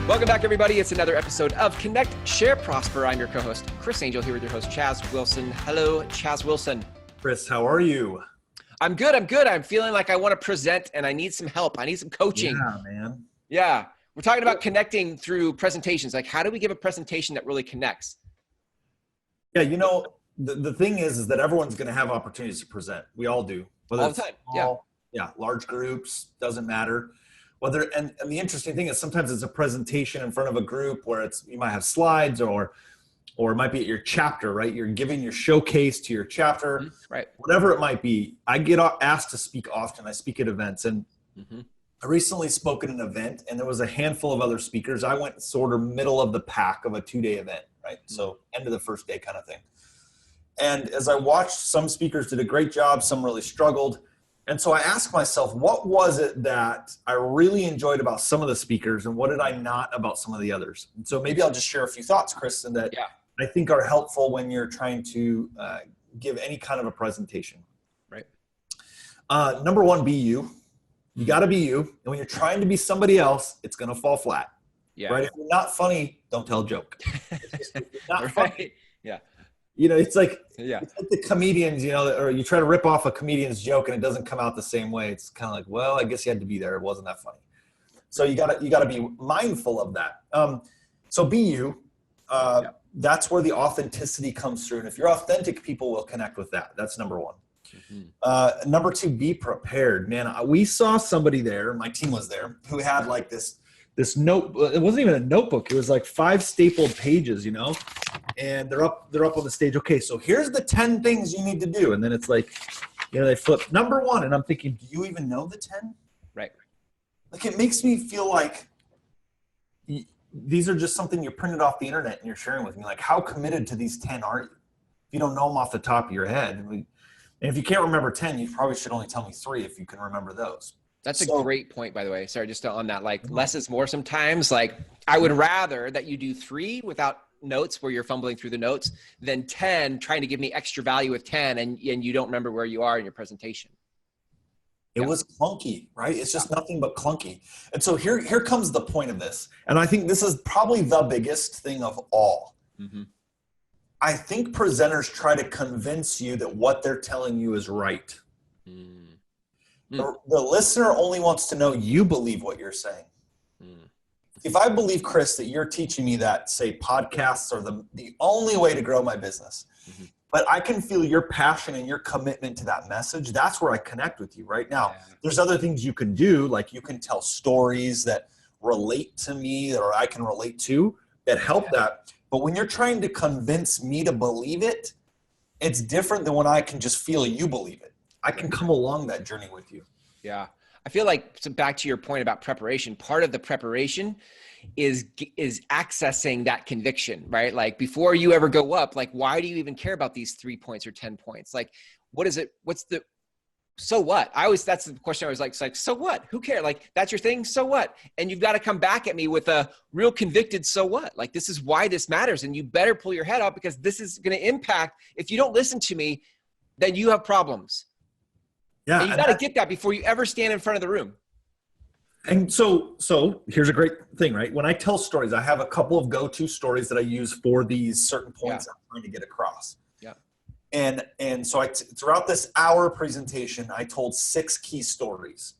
Welcome back, everybody. It's another episode of Connect, Share, Prosper. I'm your co-host, Chris Angel, here with your host, Chaz Wilson. Hello, Chaz Wilson. Chris, how are you? I'm good. I'm feeling like I want to present and I need some help. I need some coaching. Yeah, man. Yeah. We're talking about connecting through presentations. Like, how do we give a presentation that really connects? Yeah, you know, the thing is that everyone's going to have opportunities to present. We all do. All the time. Yeah, large groups, doesn't matter. And the interesting thing is sometimes it's a presentation in front of a group where you might have slides or it might be at your chapter, right? You're giving your showcase to your chapter, right? Whatever it might be. I get asked to speak often. I speak at events, and I recently spoke at an event, and there was a handful of other speakers. I went sort of middle of the pack of a 2-day event, right? So end of the first day kind of thing. And as I watched, some speakers did a great job, some really struggled. And so I asked myself, what was it that I really enjoyed about some of the speakers and what did I not about some of the others? And so maybe I'll just share a few thoughts, Chris, and that I think are helpful when you're trying to give any kind of a presentation. Right. Number one, be you. You got to be you. And when you're trying to be somebody else, it's going to fall flat. Yeah. Right. If you're not funny, don't tell a joke. If you're not funny. Yeah. You know, it's like the comedians, you know, or you try to rip off a comedian's joke and it doesn't come out the same way. It's kind of like, well, I guess you had to be there. It wasn't that funny. So you gotta be mindful of that. So be you. That's where the authenticity comes through. And if you're authentic, people will connect with that. That's number one. Number two, be prepared, man. We saw somebody there, my team was there, who had like this note. It wasn't even a notebook. It was like 5 stapled pages, you know, and they're up on the stage. Okay, so here's the 10 things you need to do. And then it's like, you know, they flip number 1. And I'm thinking, do you even know the 10? Right. Like, it makes me feel like these are just something you printed off the internet and you're sharing with me. Like, how committed to these 10 are you? If you don't know them off the top of your head. And if you can't remember 10, you probably should only tell me 3 if you can remember those. That's a great point, by the way. Sorry, just on that, like less is more sometimes. Like, I would rather that you do 3 without notes where you're fumbling through the notes than 10 trying to give me extra value with 10 and you don't remember where you are in your presentation. It was clunky, right? It's just nothing but clunky. And so here comes the point of this. And I think this is probably the biggest thing of all. I think presenters try to convince you that what they're telling you is right. The listener only wants to know you believe what you're saying. If I believe, Chris, that you're teaching me that, say, podcasts are the only way to grow my business, but I can feel your passion and your commitment to that message, that's where I connect with you right now. There's other things you can do, like you can tell stories that relate to me or I can relate to that help that. But when you're trying to convince me to believe it, it's different than when I can just feel you believe it. I can come along that journey with you. Yeah. I feel like, so back to your point about preparation, part of the preparation is accessing that conviction, right? Like, before you ever go up, like, why do you even care about these 3 points or 10 points? Like, so what? That's the question I was like, so what? Who cares? Like, that's your thing. So what? And you've got to come back at me with a real convicted, so what? Like, this is why this matters. And you better pull your head up because this is going to impact. If you don't listen to me, then you have problems. Yeah. And you got to get that before you ever stand in front of the room. And so here's a great thing, right? When I tell stories, I have a couple of go-to stories that I use for these certain points I'm trying to get across. Yeah. And so throughout this hour presentation, I told 6 key stories.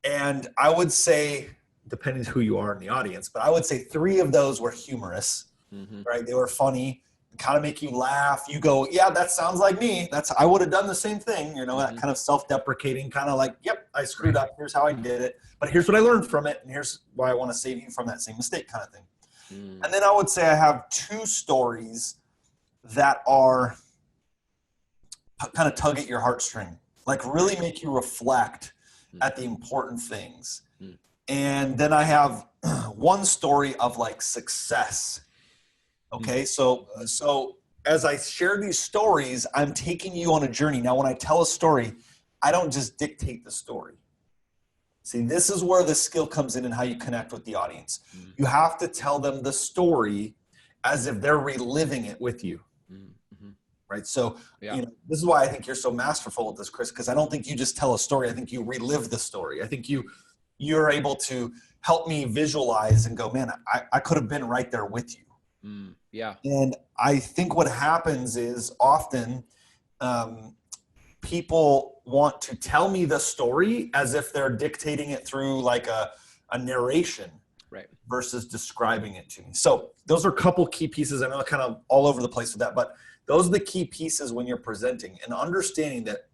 And I would say, depending on who you are in the audience, but I would say 3 of those were humorous, right? They were funny, kind of make you laugh. You go, yeah, that sounds like me. I would have done the same thing, you know, that kind of self-deprecating, kind of like, yep, I screwed up. Here's how I did it. But here's what I learned from it. And here's why I want to save you from that same mistake kind of thing. And then I would say I have 2 stories that are kind of tug at your heartstring, like really make you reflect at the important things. And then I have 1 story of like success. Okay, so as I share these stories, I'm taking you on a journey. Now, when I tell a story, I don't just dictate the story. See, this is where the skill comes in and how you connect with the audience. You have to tell them the story as if they're reliving it with you. Right? So, you know, this is why I think you're so masterful at this, Chris, because I don't think you just tell a story. I think you relive the story. I think you're able to help me visualize and go, man, I could have been right there with you. Yeah. And I think what happens is often people want to tell me the story as if they're dictating it through like a narration, right, versus describing it to me. So those are a couple key pieces. I know I'm kind of all over the place with that, but those are the key pieces when you're presenting, and understanding that.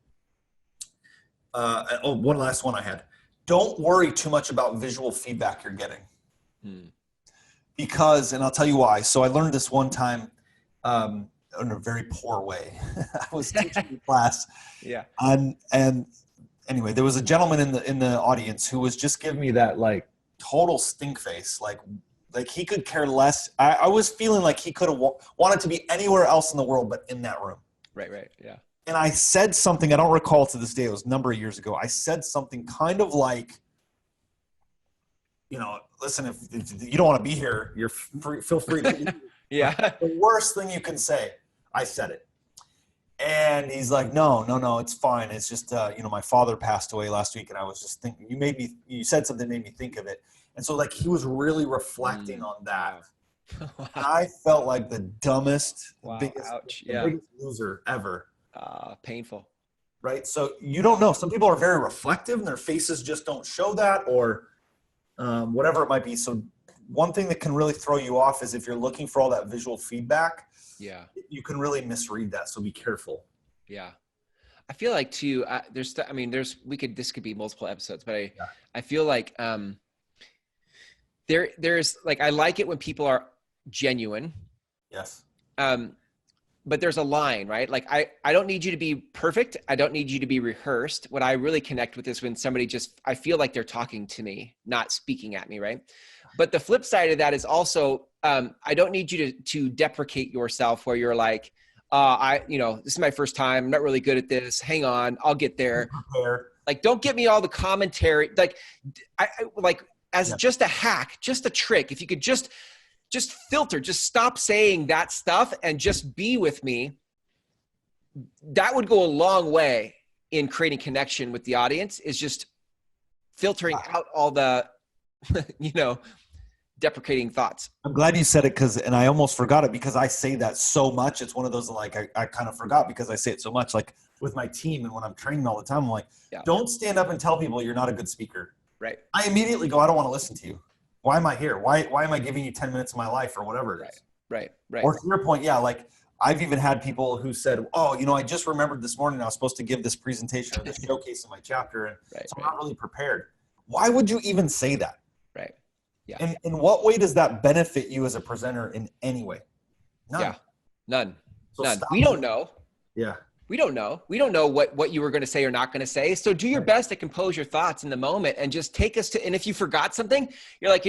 One last one I had. Don't worry too much about visual feedback you're getting. Because, and I'll tell you why. So I learned this one time in a very poor way. I was teaching a class. Yeah. And anyway, there was a gentleman in the audience who was just giving me that like total stink face. Like he could care less. I was feeling like he could have wanted to be anywhere else in the world but in that room. Right. Yeah. And I said something, I don't recall to this day, it was a number of years ago. I said something kind of like, listen, if you don't want to be here, you're free, feel free to. Yeah. The worst thing you can say, I said it. And he's like, no, it's fine. It's just, my father passed away last week, and I was just thinking, you said something that made me think of it. And so like he was really reflecting on that. Wow. I felt like the dumbest, biggest loser ever. Painful. Right? So you don't know. Some people are very reflective and their faces just don't show that, or whatever it might be. So one thing that can really throw you off is if you're looking for all that visual feedback, you can really misread that. So be careful. Yeah. I feel like too, this could be multiple episodes, but I feel like there's like, I like it when people are genuine. Yes. But there's a line, right? Like I don't need you to be perfect. I don't need you to be rehearsed. What I really connect with is when somebody I feel like they're talking to me, not speaking at me, right? But the flip side of that is also, I don't need you to deprecate yourself where you're like, this is my first time. I'm not really good at this. Hang on, I'll get there. Like, don't give me all the commentary. Like, just a hack, just a trick. If you could just filter, just stop saying that stuff and just be with me. That would go a long way in creating connection with the audience, is just filtering out all the, deprecating thoughts. I'm glad you said it, and I almost forgot it because I say that so much. It's one of those, like, I kind of forgot because I say it so much, like with my team and when I'm training all the time, I'm like, don't stand up and tell people you're not a good speaker. Right. I immediately go, I don't want to listen to you. Why am I here? Why am I giving you 10 minutes of my life or whatever it is? Right. Or to your point, like I've even had people who said, I just remembered this morning I was supposed to give this presentation or this showcase in my chapter, and so I'm not really prepared. Why would you even say that? Right. Yeah. And in what way does that benefit you as a presenter in any way? None. Yeah. None. So None. We don't know. Yeah. We don't know. We don't know what you were going to say or not going to say. So do your best to compose your thoughts in the moment and just take us to, and if you forgot something, you're like,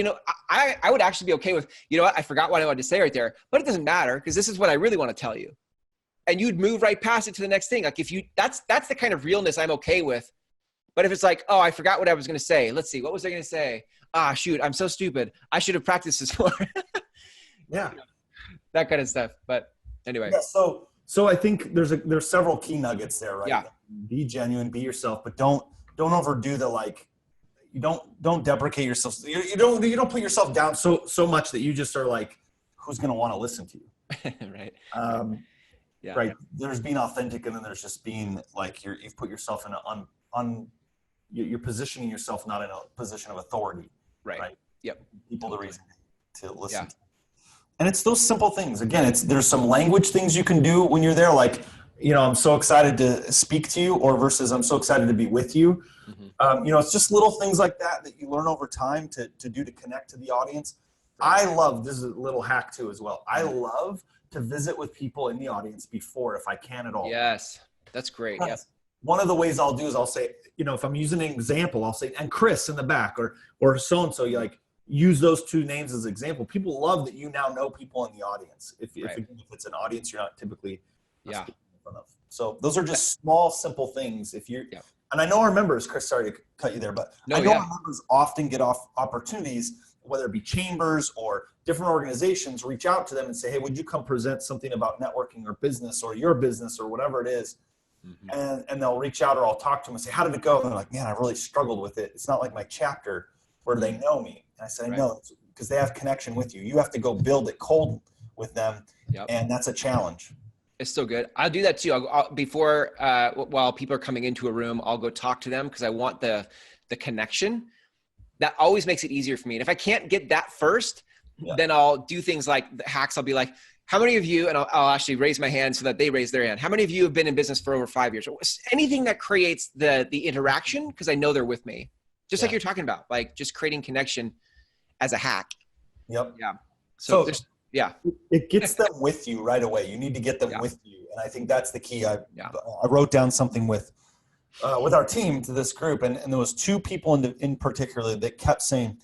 I would actually be okay with, I forgot what I wanted to say right there, but it doesn't matter because this is what I really want to tell you. And you'd move right past it to the next thing. Like that's the kind of realness I'm okay with. But if it's like, I forgot what I was going to say. Let's see. What was I going to say? Shoot, I'm so stupid. I should have practiced this more. Yeah. That kind of stuff. But anyway. Yeah, so I think there's several key nuggets there, right? Yeah. Be genuine, be yourself, but don't overdo the, like, you don't deprecate yourself. You don't put yourself down so much that you just are like, who's going to want to listen to you? Right. Right. There's being authentic, and then there's just being like you've put yourself in you're positioning yourself not in a position of authority. Right. Yep. People the reason to listen to. And it's those simple things. Again, there's some language things you can do when you're there, like, I'm so excited to speak to you, or versus I'm so excited to be with you. Mm-hmm. It's just little things like that you learn over time to do to connect to the audience. I love, this is a little hack too as well. I love to visit with people in the audience before, if I can at all. Yes, that's great. Yeah. One of the ways I'll do is I'll say, if I'm using an example, I'll say, and Chris in the back, or so-and-so, you like, use those two names as an example. People love that you now know people in the audience. If it's an audience you're not typically speaking in front of. So those are just small, simple things. And I know our members, Chris, sorry to cut you there, but our members often get off opportunities, whether it be chambers or different organizations, reach out to them and say, hey, would you come present something about networking or business or your business or whatever it is? Mm-hmm. And they'll reach out, or I'll talk to them and say, how did it go? And they're like, man, I really struggled with it. It's not like my chapter where they know me. And I said, I know, because they have connection with you. You have to go build it cold with them. Yep. And that's a challenge. It's so good. I'll do that too. Before, while people are coming into a room, I'll go talk to them because I want the connection. That always makes it easier for me. And if I can't get that first, then I'll do things like the hacks. I'll be like, how many of you, and I'll actually raise my hand so that they raise their hand. How many of you have been in business for over 5 years? Anything that creates the interaction, because I know they're with me. Just like you're talking about, like just creating connection as a hack. Yep. Yeah. So it gets them with you right away. You need to get them with you. And I think that's the key. I wrote down something with our team to this group. And there was 2 people in particular that kept saying,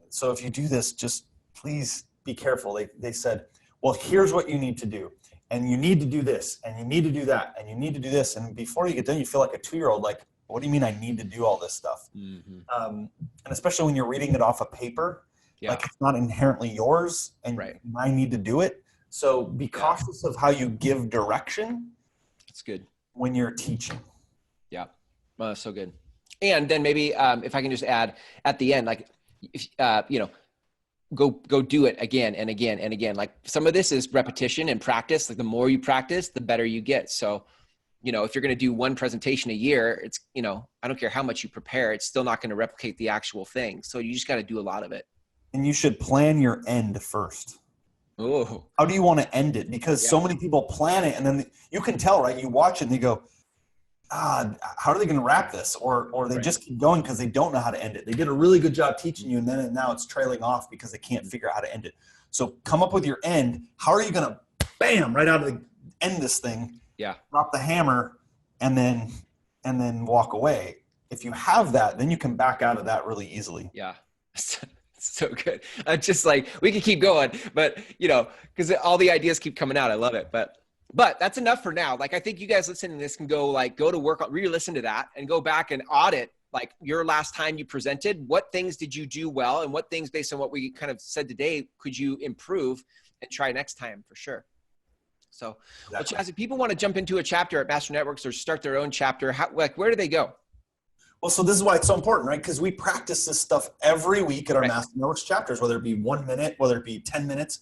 so if you do this, just please be careful. They said, well, here's what you need to do. And you need to do this, and you need to do that, and you need to do this. And before you get done, you feel like a 2-year-old, like, what do you mean I need to do all this stuff? Mm-hmm. And especially when you're reading it off a paper, like it's not inherently yours, and I need to do it. So be cautious of how you give direction. That's good. When you're teaching. Yeah. So good. And then maybe if I can just add at the end, like, if, go do it again and again and again. Like some of this is repetition and practice. Like the more you practice, the better you get. So, if you're going to do one presentation a year, it's, I don't care how much you prepare, it's still not going to replicate the actual thing. So you just got to do a lot of it. And you should plan your end first. Oh, how do you want to end it? Because so many people plan it, and then you can tell, right? You watch it and they go, how are they going to wrap this? Or they just keep going because they don't know how to end it. They did a really good job teaching you, and then now it's trailing off because they can't figure out how to end it. So come up with your end. How are you going to, bam, right out of the end this thing? Yeah. Drop the hammer and then walk away. If you have that, then you can back out of that really easily. Yeah. So good. Just like we can keep going, but because all the ideas keep coming out. I love it. But that's enough for now. Like, I think you guys listening to this can go to work on, re-listen to that and go back and audit like your last time you presented. What things did you do well? And what things, based on what we kind of said today, could you improve and try next time for sure? So as if people want to jump into a chapter at Master Networks or start their own chapter, where do they go? Well, so this is why it's so important, right? Because we practice this stuff every week at our Master Networks chapters, whether it be 1 minute, whether it be 10 minutes,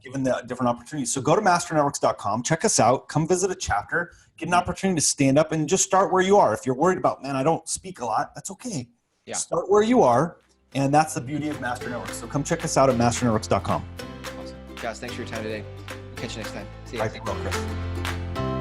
given the different opportunities. So go to masternetworks.com, check us out, come visit a chapter, get an opportunity to stand up and just start where you are. If you're worried about, man, I don't speak a lot, that's okay. Yeah. Start where you are, and that's the beauty of Master Networks. So come check us out at masternetworks.com. Awesome. Guys, thanks for your time today. Catch you next time. See you. I think well, Chris.